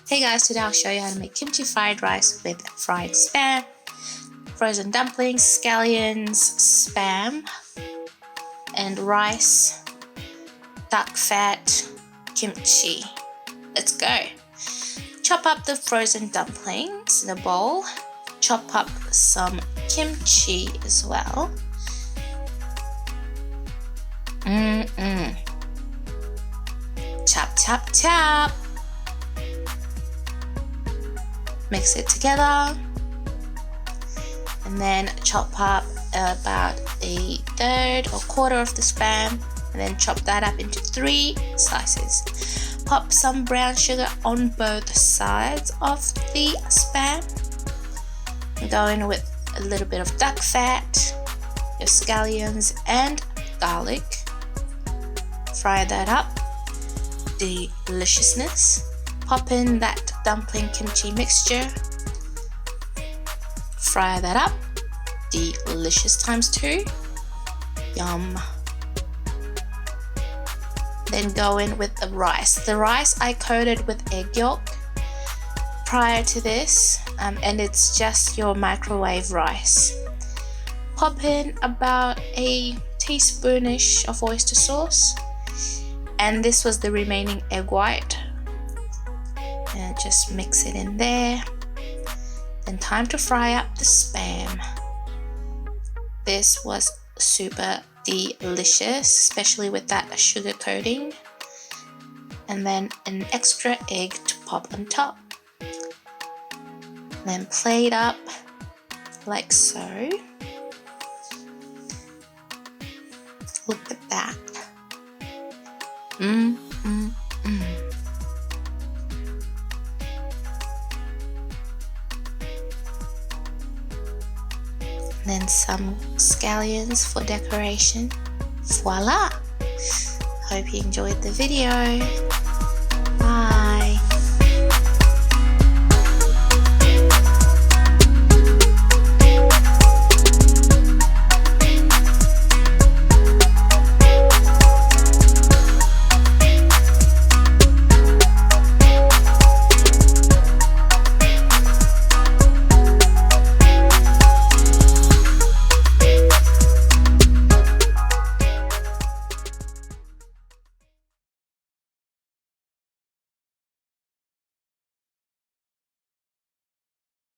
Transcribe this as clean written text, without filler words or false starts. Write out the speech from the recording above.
Hey guys, today I'll show you how to make kimchi fried rice with fried spam, frozen dumplings, scallions, spam, and rice, duck fat, kimchi. Let's go. Chop up the frozen dumplings in a bowl. Chop up some kimchi as well. Chop, chop, chop. Mix it together and then chop up about a third or quarter of the spam and then chop that up into 3 slices. Pop some brown sugar on both sides of the spam. Go in with a little bit of duck fat, your scallions and garlic. Fry that up. Deliciousness. Pop in that dumpling kimchi mixture. Fry that up. Delicious times 2. Yum. Then go in with the rice. The rice I coated with egg yolk prior to this, and it's just your microwave rice. Pop in about a teaspoonish of oyster sauce, and this was the remaining egg white. And just mix it in there. Then time to fry up the spam. This was super delicious, especially with that sugar coating. And then an extra egg to pop on top. Then plate up like so. Look at that. Then some scallions for decoration. Voila! Hope you enjoyed the video.